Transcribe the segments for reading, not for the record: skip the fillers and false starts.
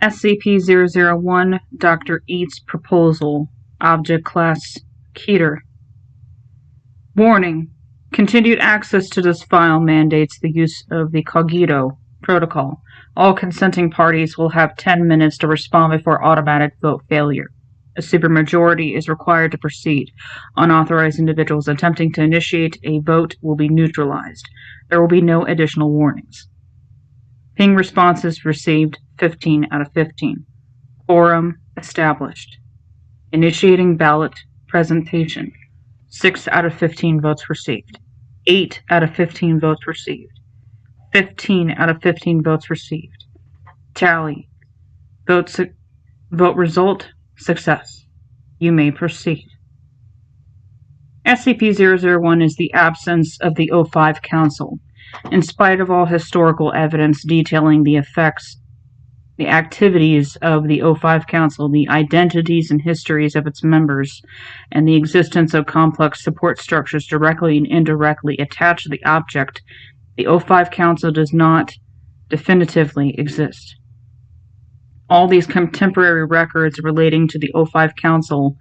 SCP-001 Dr. Eats Proposal Object Class Keter. Warning: continued access to this file mandates the use of the Cogito protocol. All consenting parties will have 10 minutes to respond before automatic vote failure. A supermajority is required to proceed. Unauthorized individuals attempting to initiate a vote will be neutralized. There will be no additional warnings. Ping responses received 15 out of 15. Quorum established. Initiating ballot presentation. 6 out of 15 votes received. 8 out of 15 votes received. 15 out of 15 votes received. Tally. Vote result, success. You may proceed. SCP-001 is the absence of the O5 Council. In spite of all historical evidence detailing the effects, the activities of the O5 Council, the identities and histories of its members, and the existence of complex support structures directly and indirectly attached to the object, the O5 Council does not definitively exist. All these contemporary records relating to the O5 Council,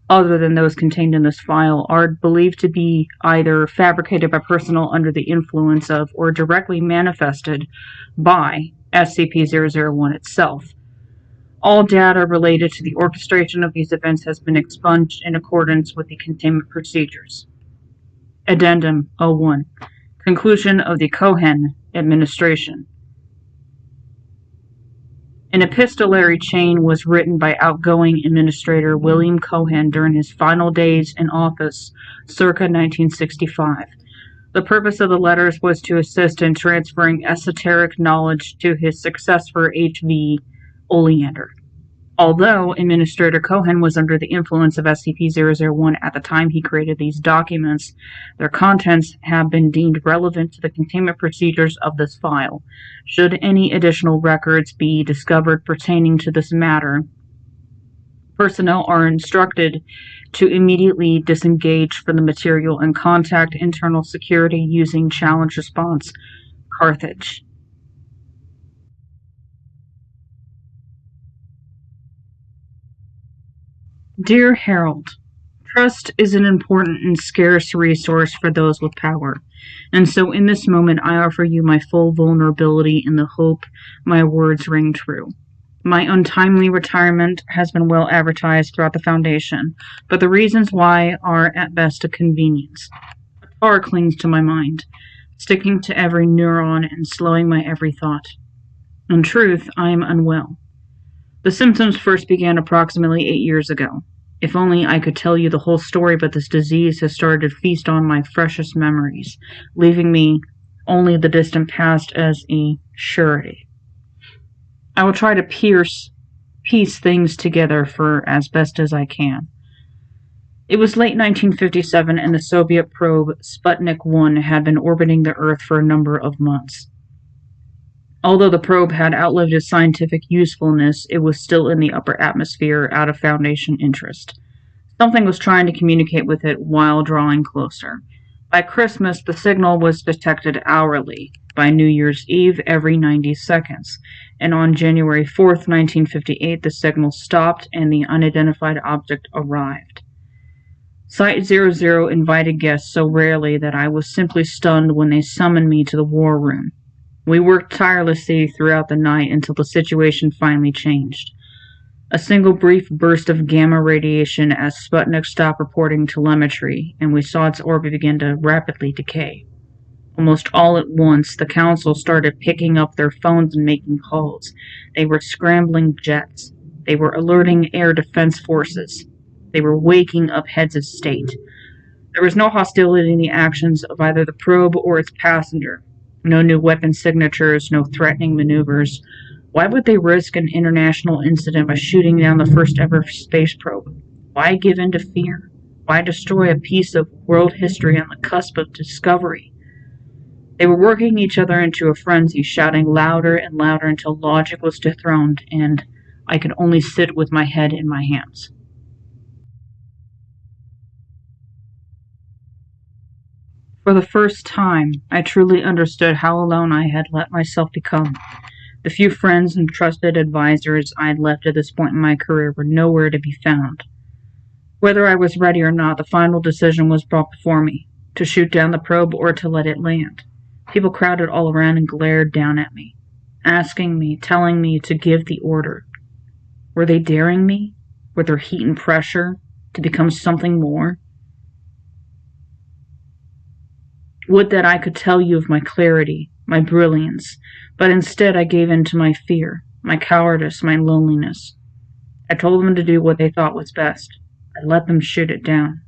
other than those contained in this file, are believed to be either fabricated by personnel under the influence of or directly manifested by SCP-001 itself. All data related to the orchestration of these events has been expunged in accordance with the containment procedures. Addendum 01. Conclusion of the Cohen administration. An epistolary chain was written by outgoing Administrator William Cohen during his final days in office, circa 1965. The purpose of the letters was to assist in transferring esoteric knowledge to his successor H.V. Oleander. Although Administrator Cohen was under the influence of SCP-001 at the time he created these documents, their contents have been deemed relevant to the containment procedures of this file. Should any additional records be discovered pertaining to this matter, personnel are instructed to immediately disengage from the material and contact internal security using challenge response Carthage. Dear Harold, trust is an important and scarce resource for those with power, and so in this moment I offer you my full vulnerability in the hope my words ring true. My untimely retirement has been well advertised throughout the Foundation, but the reasons why are at best a convenience. A tar clings to my mind, sticking to every neuron and slowing my every thought. In truth, I am unwell. The symptoms first began approximately 8 years ago. If only I could tell you the whole story, but this disease has started to feast on my freshest memories, leaving me only the distant past as a surety. I will try to piece things together for as best as I can. It was late 1957, and the Soviet probe Sputnik 1 had been orbiting the Earth for a number of months. Although the probe had outlived its scientific usefulness, it was still in the upper atmosphere out of Foundation interest. Something was trying to communicate with it while drawing closer. By Christmas, the signal was detected hourly. By New Year's Eve, every 90 seconds. And on January 4th, 1958, the signal stopped and the unidentified object arrived. Site-00 invited guests so rarely that I was simply stunned when they summoned me to the war room. We worked tirelessly throughout the night until the situation finally changed. A single brief burst of gamma radiation as Sputnik stopped reporting telemetry, and we saw its orbit begin to rapidly decay. Almost all at once, the Council started picking up their phones and making calls. They were scrambling jets. They were alerting air defense forces. They were waking up heads of state. There was no hostility in the actions of either the probe or its passenger. No new weapon signatures, no threatening maneuvers. Why would they risk an international incident by shooting down the first ever space probe? Why give in to fear? Why destroy a piece of world history on the cusp of discovery? They were working each other into a frenzy, shouting louder and louder until logic was dethroned, and I could only sit with my head in my hands. For the first time, I truly understood how alone I had let myself become. The few friends and trusted advisors I had left at this point in my career were nowhere to be found. Whether I was ready or not, the final decision was brought before me, to shoot down the probe or to let it land. People crowded all around and glared down at me, asking me, telling me to give the order. Were they daring me, with their heat and pressure, to become something more? Would that I could tell you of my clarity, my brilliance, but instead I gave in to my fear, my cowardice, my loneliness. I told them to do what they thought was best. I let them shoot it down.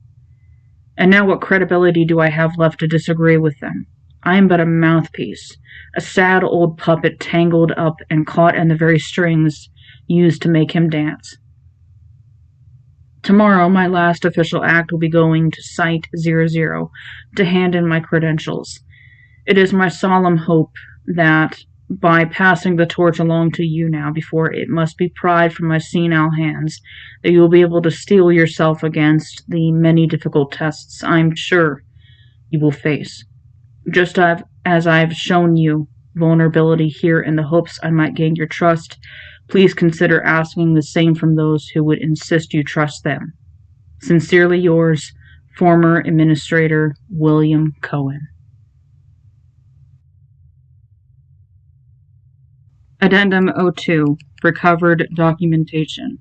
And now what credibility do I have left to disagree with them? I am but a mouthpiece, a sad old puppet tangled up and caught in the very strings used to make him dance. Tomorrow, my last official act will be going to Site-00 to hand in my credentials. It is my solemn hope that, by passing the torch along to you now before it must be pried from my senile hands, that you will be able to steel yourself against the many difficult tests I'm sure you will face. Just as I've shown you vulnerability here in the hopes I might gain your trust, please consider asking the same from those who would insist you trust them. Sincerely yours, former Administrator William Cohen. Addendum 02. Recovered documentation.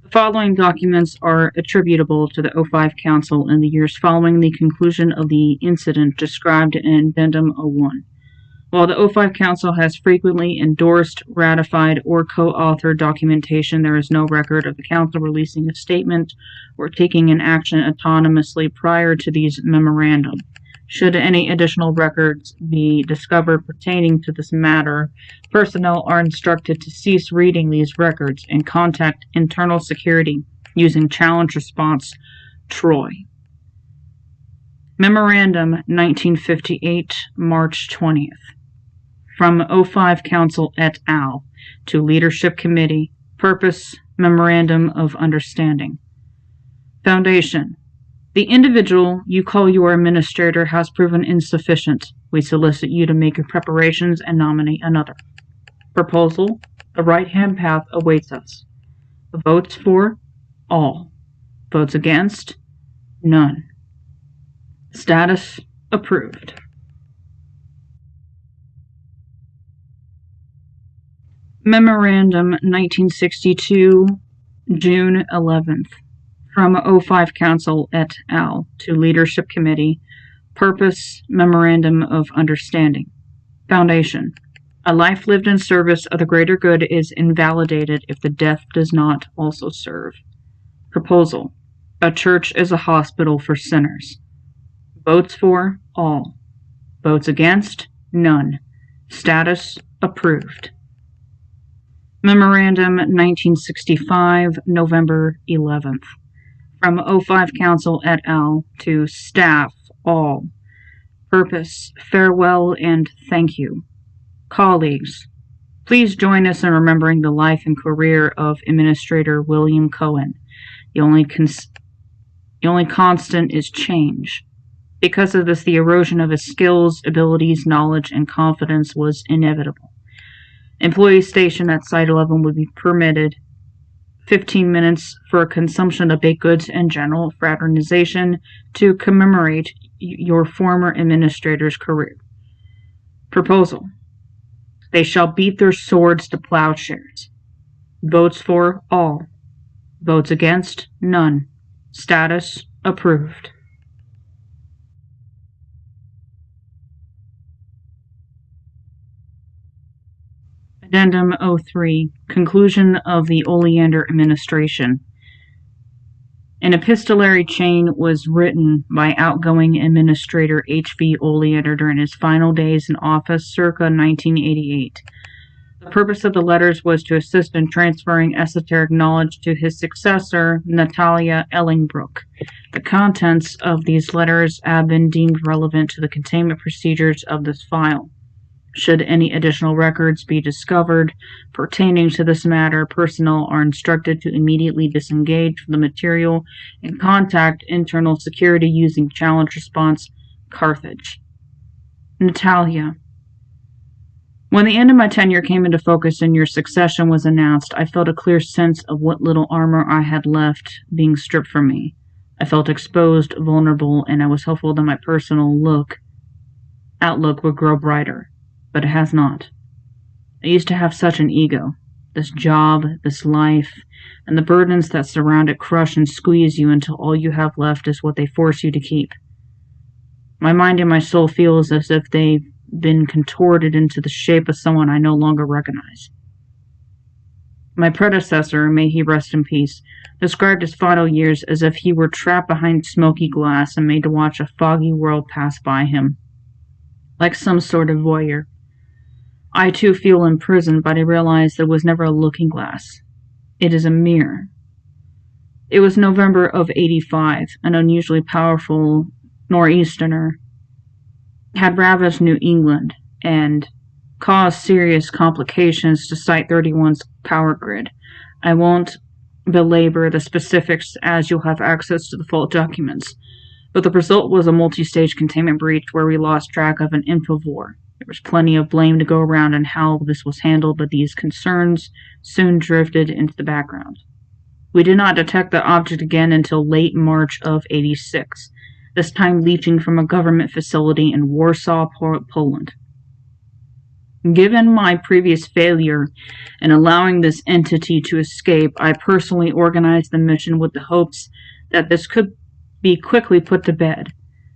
The following documents are attributable to the O5 Council in the years following the conclusion of the incident described in Addendum 01. While the O5 Council has frequently endorsed, ratified, or co-authored documentation, there is no record of the Council releasing a statement or taking an action autonomously prior to these memorandum. Should any additional records be discovered pertaining to this matter, personnel are instructed to cease reading these records and contact Internal Security using Challenge Response Troy. Memorandum 1958, March 20th. From O5 Council et al. To Leadership Committee. Purpose, Memorandum of Understanding. Foundation. The individual you call your administrator has proven insufficient. We solicit you to make your preparations and nominate another. Proposal. The right-hand path awaits us. Votes for, all. Votes against, none. Status, approved. Memorandum 1962, June 11th. From O5 Council et al. To Leadership Committee. Purpose, Memorandum of Understanding. Foundation. A life lived in service of the greater good is invalidated if the death does not also serve. Proposal. A church is a hospital for sinners. Votes for, all. Votes against, none. Status, approved. Memorandum 1965, November 11th. From O5 Council et al. To staff, all. Purpose, farewell and thank you. Colleagues, please join us in remembering the life and career of Administrator William Cohen. The only constant is change. Because of this, the erosion of his skills, abilities, knowledge, and confidence was inevitable. Employees stationed at Site 11 would be permitted 15 minutes for consumption of baked goods and general fraternization to commemorate your former administrator's career. Proposal. They shall beat their swords to plowshares. Votes for, all. Votes against, none. Status, approved. Addendum 03. Conclusion of the Oleander Administration. An epistolary chain was written by outgoing Administrator H.V. Oleander during his final days in office circa 1988. The purpose of the letters was to assist in transferring esoteric knowledge to his successor, Natalia Ellingbrook. The contents of these letters have been deemed relevant to the containment procedures of this file. Should any additional records be discovered pertaining to this matter, personnel are instructed to immediately disengage from the material and contact Internal Security using Challenge Response Carthage. Natalia. When the end of my tenure came into focus and your succession was announced, I felt a clear sense of what little armor I had left being stripped from me. I felt exposed, vulnerable, and I was hopeful that my personal outlook would grow brighter. But it has not. I used to have such an ego. This job, this life, and the burdens that surround it crush and squeeze you until all you have left is what they force you to keep. My mind and my soul feels as if they've been contorted into the shape of someone I no longer recognize. My predecessor, may he rest in peace, described his final years as if he were trapped behind smoky glass and made to watch a foggy world pass by him, like some sort of voyeur. I too feel imprisoned, but I realize there was never a looking glass. It is a mirror. It was November of '85. An unusually powerful nor'easter had ravaged New England and caused serious complications to Site 31's power grid. I won't belabor the specifics as you'll have access to the full documents, but the result was a multi-stage containment breach where we lost track of an infovore. There was plenty of blame to go around on how this was handled, but these concerns soon drifted into the background. We did not detect the object again until late March of '86, this time leaching from a government facility in Warsaw, Poland. Given my previous failure in allowing this entity to escape, I personally organized the mission with the hopes that this could be quickly put to bed.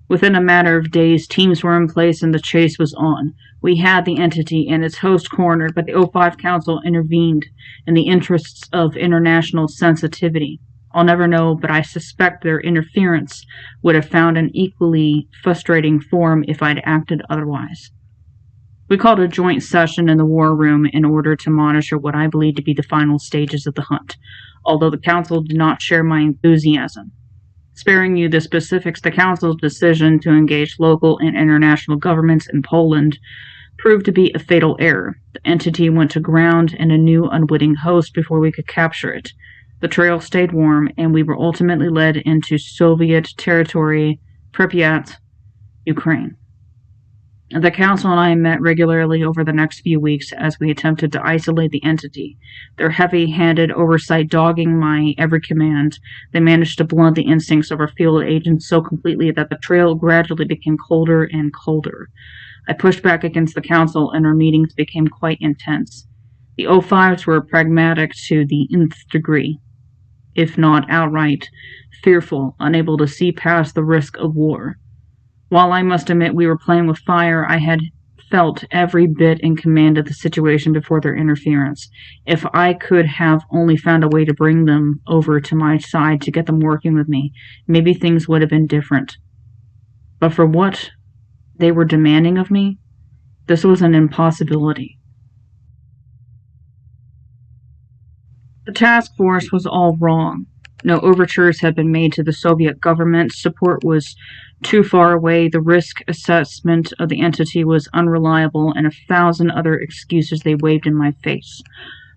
Within a matter of days, teams were in place and the chase was on. We had the entity and its host cornered, but the O5 Council intervened in the interests of international sensitivity. I'll never know, but I suspect their interference would have found an equally frustrating form if I'd acted otherwise. We called a joint session in the war room in order to monitor what I believed to be the final stages of the hunt, although the Council did not share my enthusiasm. Sparing you the specifics, the Council's decision to engage local and international governments in Poland proved to be a fatal error. The entity went to ground and a new unwitting host before we could capture it. The trail stayed warm, and we were ultimately led into Soviet territory, Pripyat, Ukraine. The Council and I met regularly over the next few weeks as we attempted to isolate the entity. Their heavy-handed oversight dogging my every command, they managed to blunt the instincts of our field agents so completely that the trail gradually became colder and colder. I pushed back against the Council, and our meetings became quite intense. The O5s were pragmatic to the nth degree, if not outright fearful, unable to see past the risk of war. While I must admit we were playing with fire, I had felt every bit in command of the situation before their interference. If I could have only found a way to bring them over to my side to get them working with me, maybe things would have been different. But for what they were demanding of me, this was an impossibility. The task force was all wrong. No overtures had been made to the Soviet government. Support was too far away. The risk assessment of the entity was unreliable, and 1,000 other excuses they waved in my face.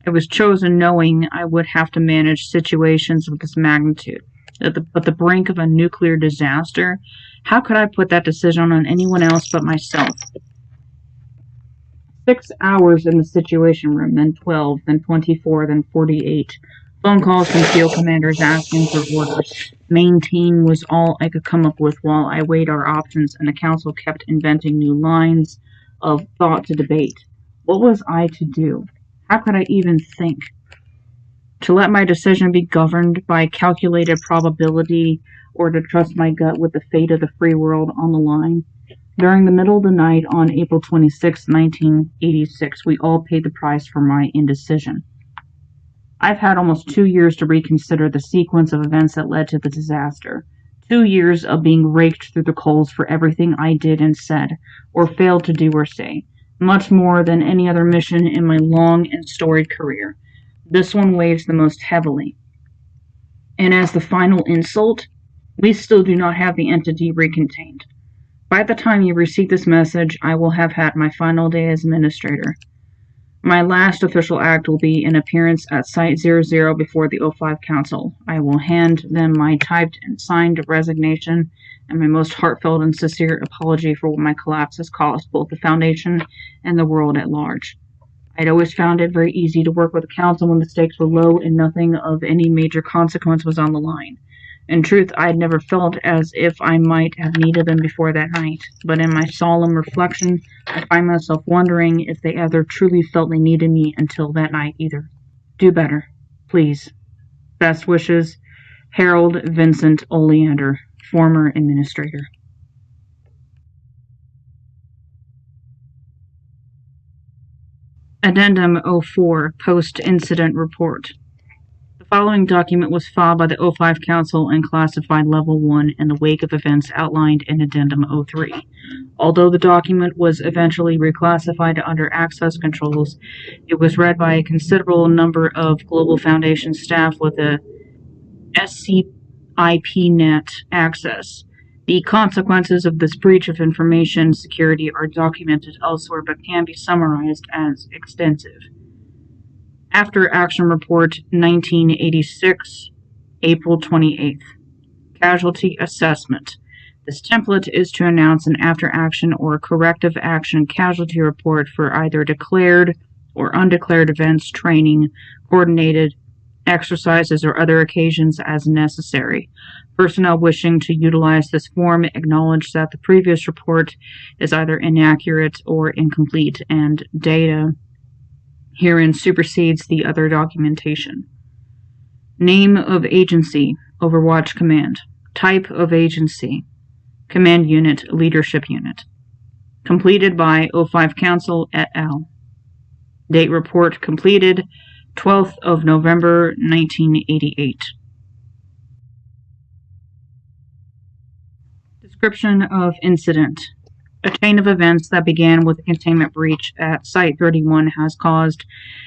I was chosen knowing I would have to manage situations of this magnitude. At the brink of a nuclear disaster, how could I put that decision on anyone else but myself? 6 hours in the Situation Room, then 12, then 24, then 48. Phone calls from field commanders asking for orders. Main team was all I could come up with while I weighed our options, and the Council kept inventing new lines of thought to debate. What was I to do? How could I even think? To let my decision be governed by calculated probability, or to trust my gut with the fate of the free world on the line? During the middle of the night on April 26, 1986, we all paid the price for my indecision. I've had almost 2 years to reconsider the sequence of events that led to the disaster. 2 years of being raked through the coals for everything I did and said, or failed to do or say. Much more than any other mission in my long and storied career. This one weighs the most heavily. And as the final insult, we still do not have the entity recontained. By the time you receive this message, I will have had my final day as administrator. My last official act will be an appearance at Site-00 before the O5 Council. I will hand them my typed and signed resignation and my most heartfelt and sincere apology for what my collapse has cost both the Foundation and the world at large. I'd always found it very easy to work with the Council when the stakes were low and nothing of any major consequence was on the line. In truth, I had never felt as if I might have needed them before that night, but in my solemn reflection, I find myself wondering if they ever truly felt they needed me until that night either. Do better, please. Best wishes, Harold Vincent Oleander, former administrator. Addendum 04, Post-Incident Report. The following document was filed by the O5 Council and classified Level 1 in the wake of events outlined in Addendum 03. Although the document was eventually reclassified under access controls, it was read by a considerable number of Global Foundation staff with a SCP-net access. The consequences of this breach of information security are documented elsewhere but can be summarized as extensive. After Action Report 1986, April 28th. Casualty Assessment. This template is to announce an after-action or corrective action casualty report for either declared or undeclared events, training, coordinated exercises, or other occasions as necessary. Personnel wishing to utilize this form acknowledge that the previous report is either inaccurate or incomplete, and data herein supersedes the other documentation. Name of agency, Overwatch Command. Type of agency, Command Unit, Leadership Unit. Completed by O5 Council et al. Date report completed 12th of November 1988. Description of incident. A chain of events that began with a containment breach at Site-31 has caused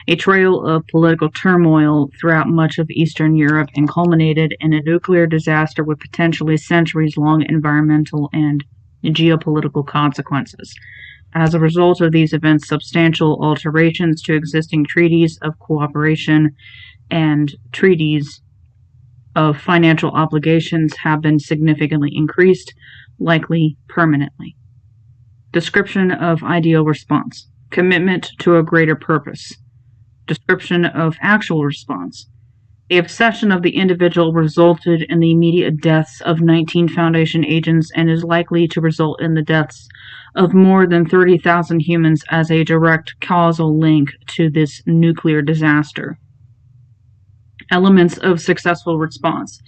a trail of political turmoil throughout much of Eastern Europe and culminated in a nuclear disaster with potentially centuries-long environmental and geopolitical consequences. As a result of these events, substantial alterations to existing treaties of cooperation and treaties of financial obligations have been significantly increased, likely permanently. Description of ideal response. Commitment to a greater purpose. Description of actual response. The obsession of the individual resulted in the immediate deaths of 19 Foundation agents and is likely to result in the deaths of more than 30,000 humans as a direct causal link to this nuclear disaster. Elements of successful response.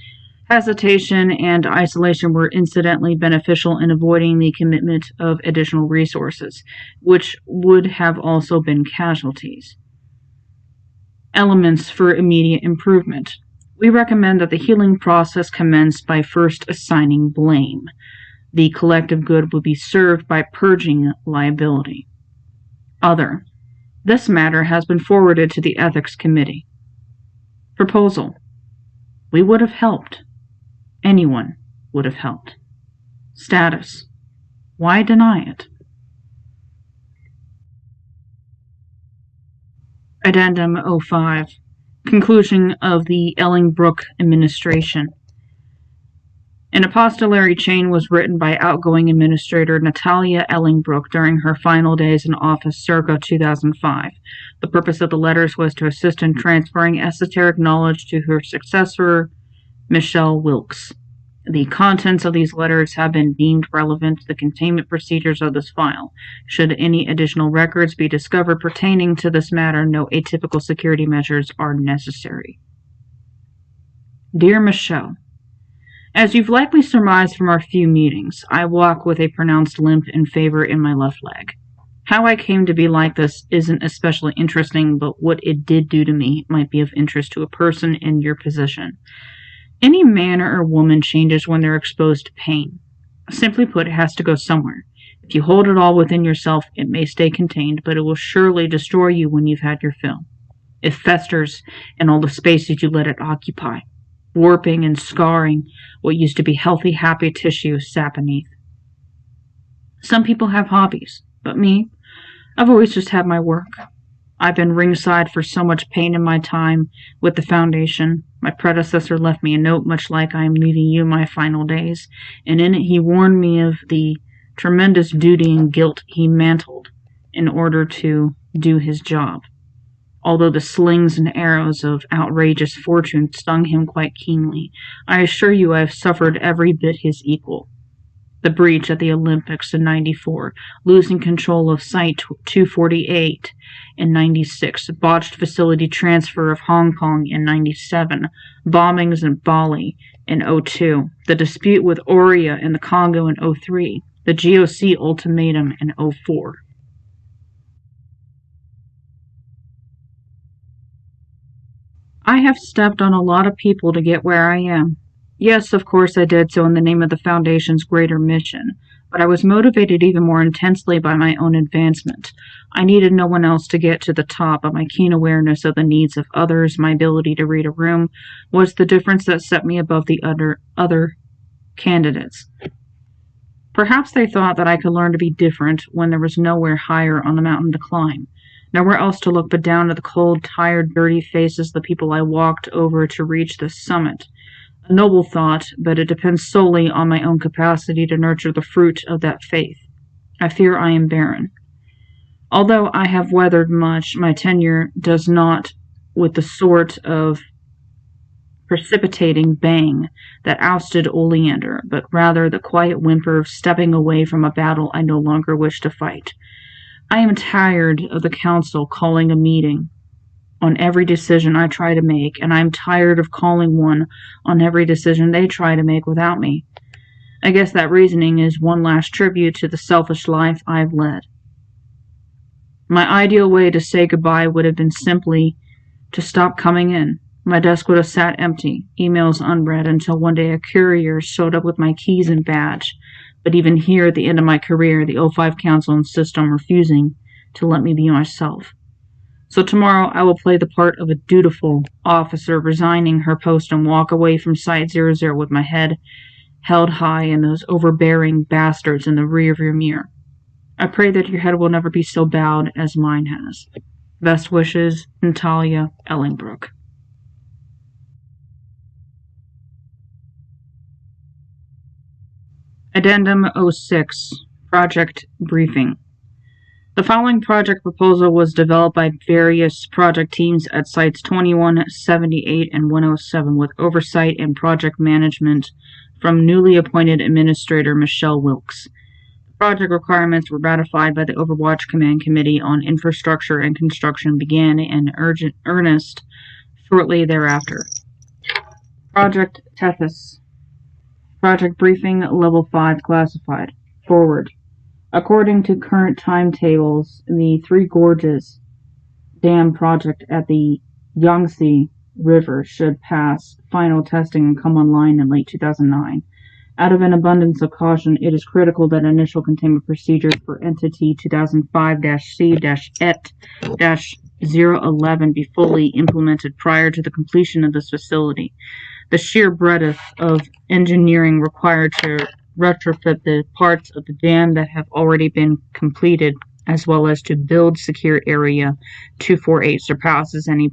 Hesitation and isolation were incidentally beneficial in avoiding the commitment of additional resources, which would have also been casualties. Elements for immediate improvement. We recommend that the healing process commence by first assigning blame. The collective good would be served by purging liability. Other. This matter has been forwarded to the Ethics Committee. Proposal. We would have helped. Anyone would have helped. Status. Why deny it? Addendum 05. Conclusion of the Ellingbrook administration. An epistolary chain was written by outgoing administrator Natalia Ellingbrook during her final days in office circa 2005. The purpose of the letters was to assist in transferring esoteric knowledge to her successor, Michelle Wilkes. The contents of these letters have been deemed relevant to the containment procedures of this file. Should any additional records be discovered pertaining to this matter, no atypical security measures are necessary. Dear Michelle, as you've likely surmised from our few meetings, I walk with a pronounced limp and fever in my left leg. How I came to be like this isn't especially interesting, but what it did do to me might be of interest to a person in your position. Any man or woman changes when they're exposed to pain. Simply put, it has to go somewhere. If you hold it all within yourself, it may stay contained, but it will surely destroy you when you've had your fill. It festers in all the spaces you let it occupy, warping and scarring what used to be healthy, happy tissue sat beneath. Some people have hobbies, but me, I've always just had my work. I've been ringside for so much pain in my time with the Foundation. My predecessor left me a note much like I am leaving you my final days, and in it he warned me of the tremendous duty and guilt he mantled in order to do his job. Although the slings and arrows of outrageous fortune stung him quite keenly, I assure you I have suffered every bit his equal. The breach at the Olympics in '94, losing control of Site 248 in '96, botched facility transfer of Hong Kong in '97, bombings in Bali in '02, the dispute with Oria in the Congo in '03, the GOC ultimatum in '04. I have stepped on a lot of people to get where I am. Yes, of course I did so in the name of the Foundation's greater mission, but I was motivated even more intensely by my own advancement. I needed no one else to get to the top, but my keen awareness of the needs of others, my ability to read a room, was the difference that set me above the other candidates. Perhaps they thought that I could learn to be different when there was nowhere higher on the mountain to climb. Nowhere else to look but down at the cold, tired, dirty faces of the people I walked over to reach the summit. A noble thought, but it depends solely on my own capacity to nurture the fruit of that faith. I fear I am barren. Although I have weathered much, my tenure does not with the sort of precipitating bang that ousted Oleander, but rather the quiet whimper of stepping away from a battle I no longer wish to fight. I am tired of the council calling a meeting on every decision I try to make, and I am tired of calling one on every decision they try to make without me. I guess that reasoning is one last tribute to the selfish life I've led. My ideal way to say goodbye would have been simply to stop coming in. My desk would have sat empty, emails unread, until one day a courier showed up with my keys and badge. But even here, at the end of my career, the O5 Council insists on refusing to let me be myself. So tomorrow I will play the part of a dutiful officer resigning her post and walk away from Site-00 with my head held high and those overbearing bastards in the rearview mirror. I pray that your head will never be so bowed as mine has. Best wishes, Natalia Ellingbrook. Addendum 06, Project Briefing. The following project proposal was developed by various project teams at Sites 21, 78, and 107 with oversight and project management from newly appointed Administrator Michelle Wilkes. The project requirements were ratified by the Overwatch Command Committee on Infrastructure and Construction began in earnest shortly thereafter. Project Tethys. Project Briefing Level 5 Classified. Forward. According to current timetables, the Three Gorges Dam project at the Yangtze River should pass final testing and come online in late 2009. Out of an abundance of caution, it is critical that initial containment procedures for Entity 2005-C-ET-011 be fully implemented prior to the completion of this facility. The sheer breadth of engineering required to retrofit the parts of the dam that have already been completed, as well as to build secure area 248, surpasses any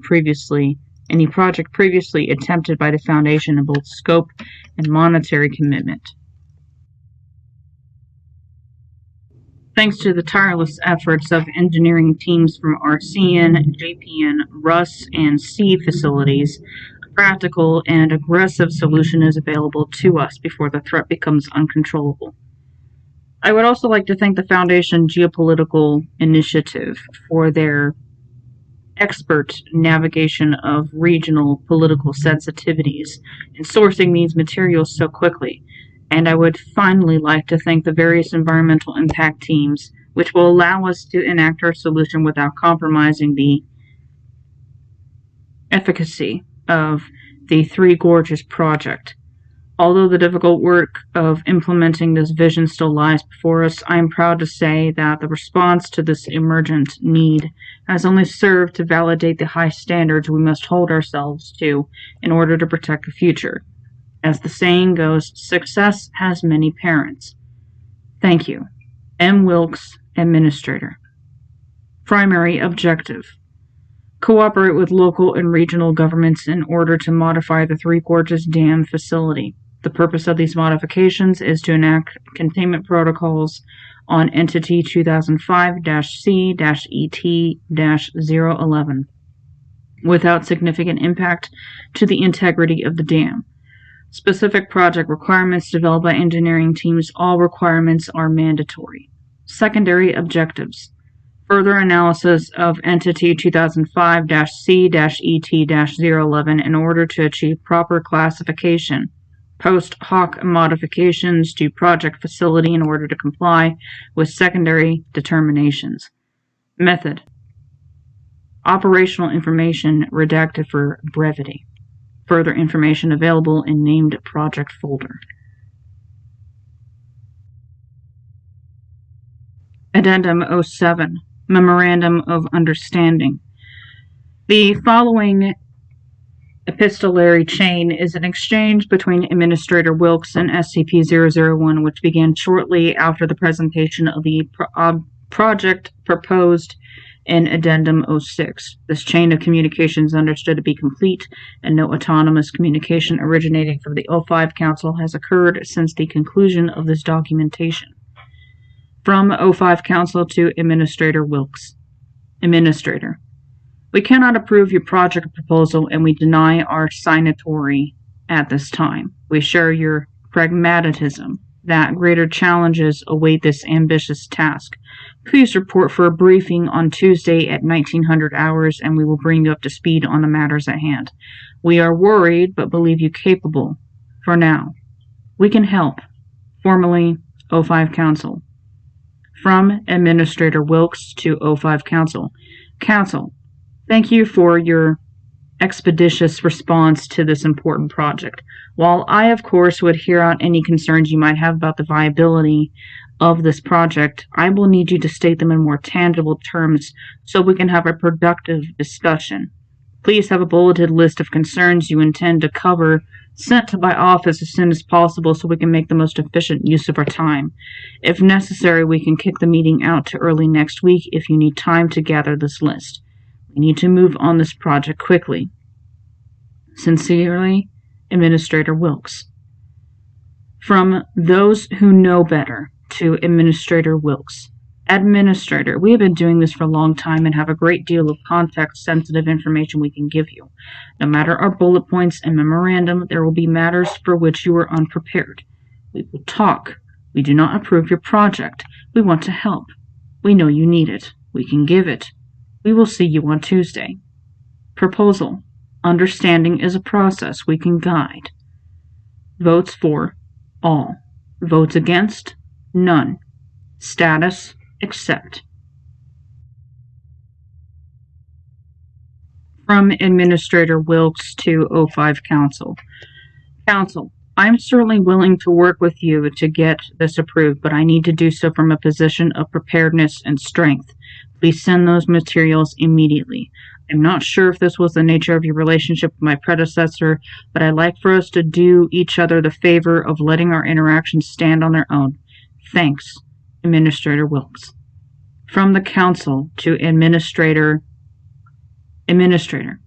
project previously attempted by the Foundation in both scope and monetary commitment. Thanks to the tireless efforts of engineering teams from RCN, JPN, RUS, and C facilities, a practical and aggressive solution is available to us before the threat becomes uncontrollable. I would also like to thank the Foundation Geopolitical Initiative for their expert navigation of regional political sensitivities in sourcing these materials so quickly. And I would finally like to thank the various environmental impact teams, which will allow us to enact our solution without compromising the efficacy of the Three Gorges project. Although the difficult work of implementing this vision still lies before us, I am proud to say that the response to this emergent need has only served to validate the high standards we must hold ourselves to in order to protect the future. As the saying goes, success has many parents. Thank you. M. Wilkes, Administrator. Primary Objective: Cooperate with local and regional governments in order to modify the Three Gorges Dam facility. The purpose of these modifications is to enact containment protocols on Entity 2005-C-ET-011 without significant impact to the integrity of the dam. Specific project requirements developed by engineering teams. All requirements are mandatory. Secondary objectives. Further analysis of Entity 2005-C-ET-011 in order to achieve proper classification. Post hoc modifications to project facility in order to comply with secondary determinations. Method. Operational information redacted for brevity. Further information available in named project folder. Addendum 07. Memorandum of Understanding. The following epistolary chain is an exchange between Administrator Wilkes and SCP-001, which began shortly after the presentation of the project proposed in Addendum 06. This chain of communication is understood to be complete, and no autonomous communication originating from the 05 Council has occurred since the conclusion of this documentation. From 05 Council to Administrator Wilkes. Administrator. We cannot approve your project proposal, and we deny our signatory at this time. We share your pragmatism that greater challenges await this ambitious task. Please report for a briefing on Tuesday at 1900 hours, and we will bring you up to speed on the matters at hand. We are worried, but believe you capable. For now, we can help. Formally, 05 Council. From Administrator Wilkes to 05 Council. Council, thank you for your expeditious response to this important project. While I, of course, would hear out any concerns you might have about the viability of this project, I will need you to state them in more tangible terms so we can have a productive discussion. Please have a bulleted list of concerns you intend to cover sent to my office as soon as possible so we can make the most efficient use of our time. If necessary, we can kick the meeting out to early next week if you need time to gather this list. We need to move on this project quickly. Sincerely, Administrator Wilkes. From those who know better to Administrator Wilkes. Administrator, we have been doing this for a long time and have a great deal of context-sensitive information we can give you. No matter our bullet points and memorandum, there will be matters for which you are unprepared. We will talk. We do not approve your project. We want to help. We know you need it. We can give it. We will see you on Tuesday. Proposal. Understanding is a process we can guide. Votes for, all. Votes against, none. Status, accept. From Administrator Wilkes to 05 Council. Council, I'm certainly willing to work with you to get this approved, but I need to do so from a position of preparedness and strength. Please send those materials immediately. I'm not sure if this was the nature of your relationship with my predecessor, but I'd like for us to do each other the favor of letting our interactions stand on their own. Thanks, Administrator Wilkes. From the Council to Administrator. Administrator,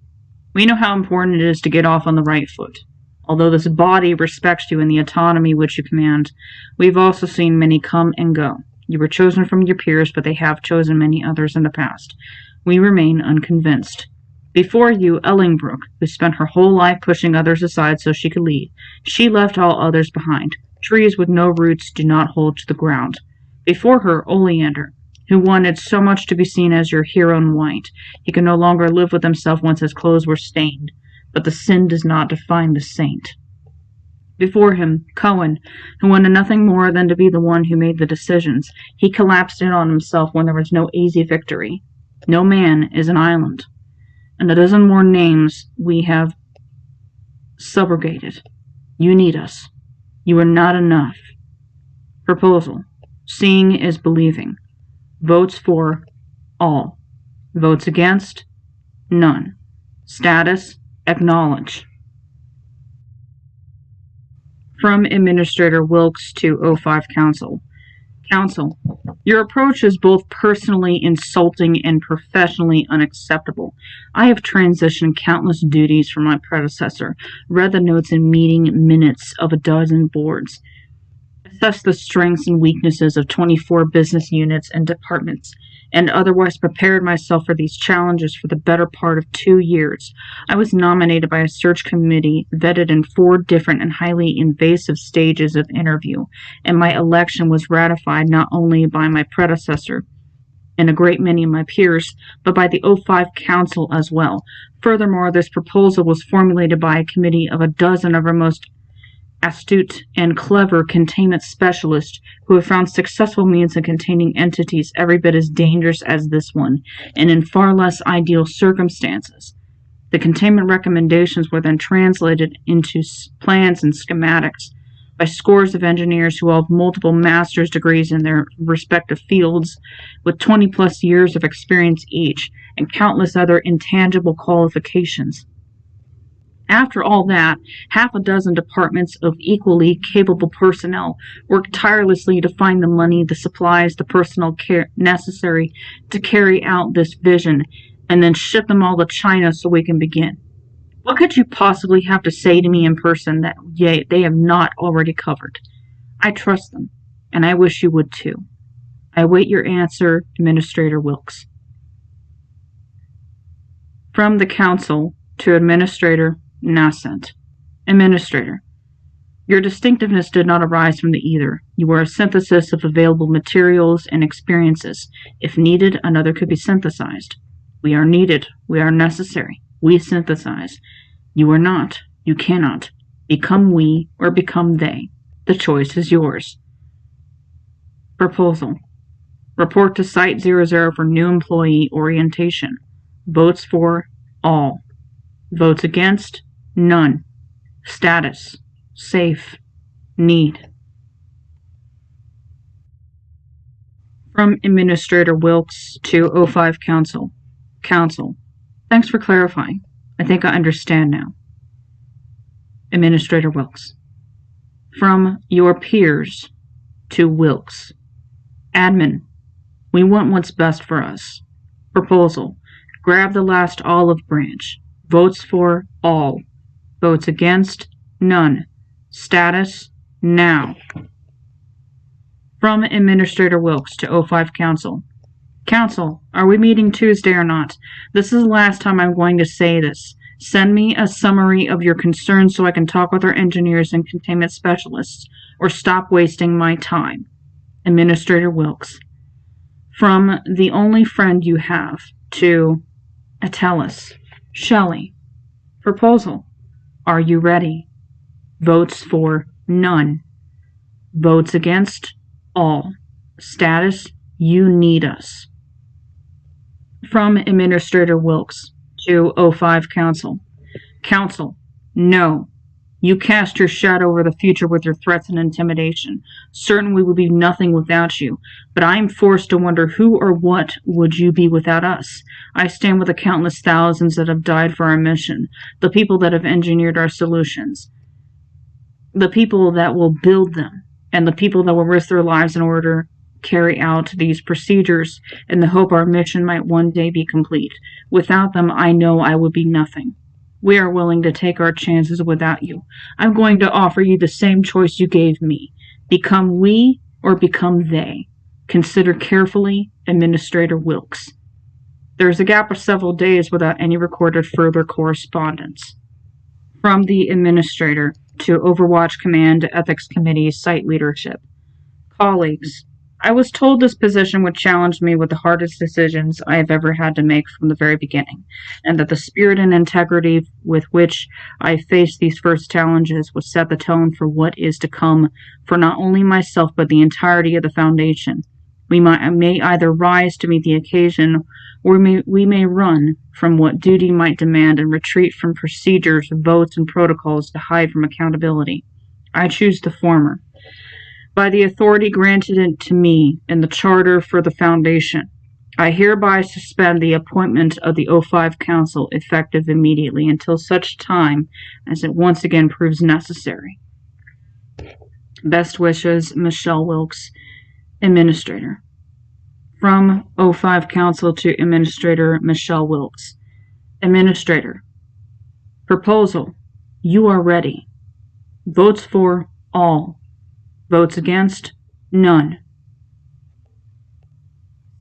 we know how important it is to get off on the right foot. Although this body respects you and the autonomy which you command, we've also seen many come and go. You were chosen from your peers, but they have chosen many others in the past. We remain unconvinced. Before you, Ellingbrook, who spent her whole life pushing others aside so she could lead. She left all others behind. Trees with no roots do not hold to the ground. Before her, Oleander, who wanted so much to be seen as your hero in white. He could no longer live with himself once his clothes were stained. But the sin does not define the saint. Before him, Cohen, who wanted nothing more than to be the one who made the decisions. He collapsed in on himself when there was no easy victory. No man is an island. And a dozen more names we have subrogated. You need us. You are not enough. Proposal. Seeing is believing. Votes for, all. Votes against, none. Status, acknowledge. From Administrator Wilkes to 05 Council. Counsel, your approach is both personally insulting and professionally unacceptable. I have transitioned countless duties from my predecessor, read the notes and meeting minutes of a dozen boards, assessed the strengths and weaknesses of 24 business units and departments, and otherwise prepared myself for these challenges for the better part of 2 years. I was nominated by a search committee, vetted in 4 different and highly invasive stages of interview, and my election was ratified not only by my predecessor and a great many of my peers, but by the O5 Council as well. Furthermore, this proposal was formulated by a committee of a dozen of our most astute and clever containment specialists who have found successful means of containing entities every bit as dangerous as this one, and in far less ideal circumstances. The containment recommendations were then translated into plans and schematics by scores of engineers who all have multiple master's degrees in their respective fields, with 20-plus years of experience each, and countless other intangible qualifications. After all that, half a dozen departments of equally capable personnel worked tirelessly to find the money, the supplies, the personnel necessary to carry out this vision, and then ship them all to China so we can begin. What could you possibly have to say to me in person that they have not already covered? I trust them, and I wish you would too. I await your answer, Administrator Wilkes. From the Council to Administrator Nascent. Administrator, your distinctiveness did not arise from the ether. You were a synthesis of available materials and experiences. If needed, another could be synthesized. We are needed. We are necessary. We synthesize. You are not. You cannot. Become we or become they. The choice is yours. Proposal. Report to Site 00 for new employee orientation. Votes for, all. Votes against, none. Status, safe, need. From Administrator Wilkes to O5 Council. Council, thanks for clarifying. I think I understand now. Administrator Wilkes. From your peers to Wilkes. Admin, we want what's best for us. Proposal, grab the last olive branch. Votes for, all. Votes against, none. Status, now. From Administrator Wilkes to O5 Council. Council, are we meeting Tuesday or not? This is the last time I'm going to say this. Send me a summary of your concerns so I can talk with our engineers and containment specialists, or stop wasting my time. Administrator Wilkes. From the only friend you have to Atellus. Shelley. Proposal. Are you ready? Votes for, none. Votes against, all. Status, you need us. From Administrator Wilkes to O5 Council. Council, no. You cast your shadow over the future with your threats and intimidation. Certain we would be nothing without you, but I am forced to wonder who or what would you be without us. I stand with the countless thousands that have died for our mission, the people that have engineered our solutions, the people that will build them, and the people that will risk their lives in order to carry out these procedures in the hope our mission might one day be complete. Without them, I know I would be nothing. We are willing to take our chances without you. I'm going to offer you the same choice you gave me. Become we or become they. Consider carefully, Administrator Wilkes. There is a gap of several days without any recorded further correspondence. From the Administrator to Overwatch Command Ethics Committee Site Leadership. Colleagues, I was told this position would challenge me with the hardest decisions I have ever had to make from the very beginning, and that the spirit and integrity with which I faced these first challenges would set the tone for what is to come for not only myself but the entirety of the Foundation. We may either rise to meet the occasion, or we may run from what duty might demand and retreat from procedures, votes, and protocols to hide from accountability. I choose the former. By the authority granted to me in the Charter for the Foundation, I hereby suspend the appointment of the O5 Council effective immediately until such time as it once again proves necessary. Best wishes, Michelle Wilkes, Administrator. From O5 Council to Administrator Michelle Wilkes. Administrator. Proposal. You are ready. Votes for, all. Votes against, none.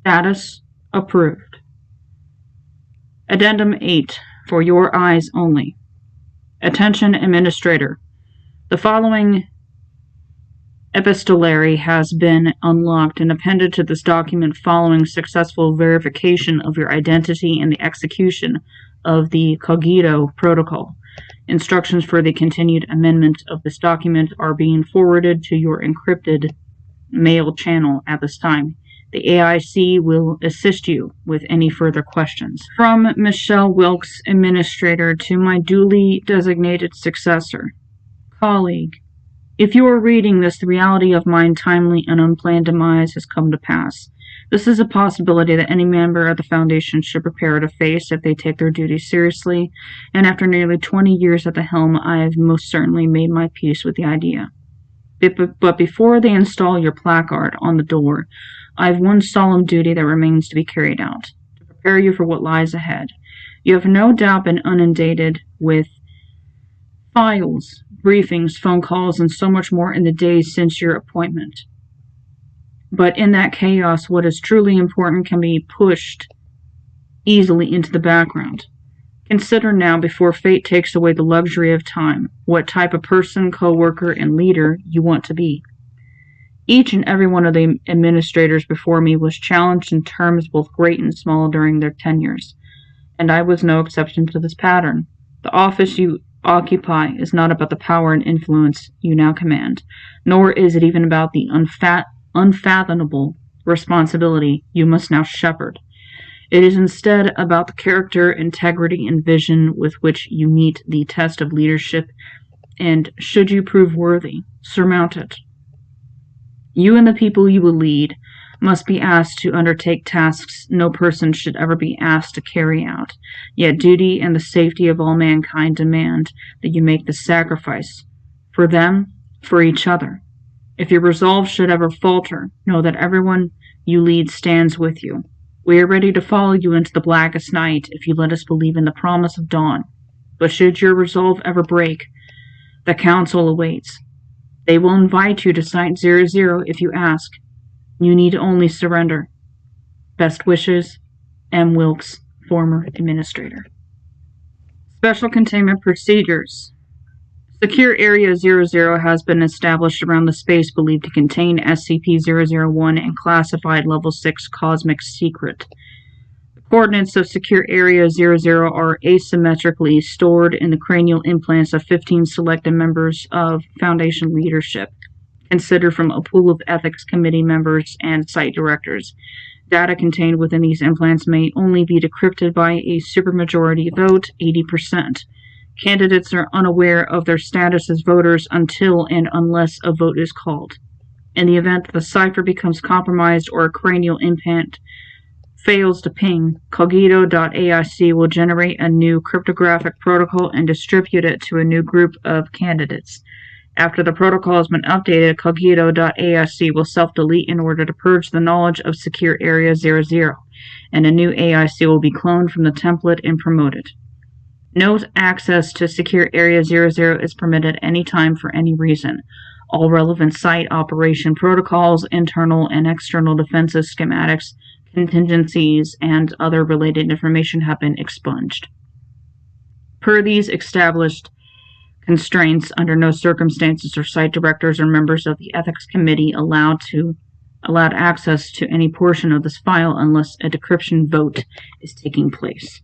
Status, approved. Addendum 8, for your eyes only. Attention, Administrator. The following epistolary has been unlocked and appended to this document following successful verification of your identity and the execution of the Cogito Protocol. Instructions for the continued amendment of this document are being forwarded to your encrypted mail channel at this time. The AIC will assist you with any further questions. From Michelle Wilkes, Administrator, to my duly designated successor. Colleague, if you are reading this, the reality of my untimely and unplanned demise has come to pass. This is a possibility that any member of the Foundation should prepare to face if they take their duties seriously, and after nearly 20 years at the helm, I have most certainly made my peace with the idea. But before they install your placard on the door, I have one solemn duty that remains to be carried out, to prepare you for what lies ahead. You have no doubt been inundated with files, briefings, phone calls, and so much more in the days since your appointment. But in that chaos, what is truly important can be pushed easily into the background. Consider now, before fate takes away the luxury of time, what type of person, co-worker, and leader you want to be. Each and every one of the administrators before me was challenged in terms both great and small during their tenures, and I was no exception to this pattern. The office you occupy is not about the power and influence you now command, nor is it even about the unfathomable responsibility you must now shepherd. It is instead about the character, integrity, and vision with which you meet the test of leadership, and should you prove worthy, surmount it. You and the people you will lead must be asked to undertake tasks no person should ever be asked to carry out, yet duty and the safety of all mankind demand that you make the sacrifice, for them, for each other. If your resolve should ever falter, know that everyone you lead stands with you. We are ready to follow you into the blackest night if you let us believe in the promise of dawn. But should your resolve ever break, the Council awaits. They will invite you to Site 00 if you ask. You need only surrender. Best wishes, M. Wilkes, former Administrator. Special Containment Procedures. Secure Area 00 has been established around the space believed to contain SCP-001 and classified Level 6 Cosmic Secret. The coordinates of Secure Area 00 are asymmetrically stored in the cranial implants of 15 selected members of Foundation leadership, considered from a pool of Ethics Committee members and site directors. Data contained within these implants may only be decrypted by a supermajority vote, 80%. Candidates are unaware of their status as voters until and unless a vote is called. In the event that the cipher becomes compromised or a cranial implant fails to ping, Cogito.aic will generate a new cryptographic protocol and distribute it to a new group of candidates. After the protocol has been updated, Cogito.aic will self-delete in order to purge the knowledge of Secure Area 00, and a new AIC will be cloned from the template and promoted. Note: access to Secure Area 00 is permitted any time for any reason. All relevant site operation protocols, internal and external defenses schematics, contingencies, and other related information have been expunged. Per these established constraints, under no circumstances are site directors or members of the Ethics Committee allowed access to any portion of this file unless a decryption vote is taking place.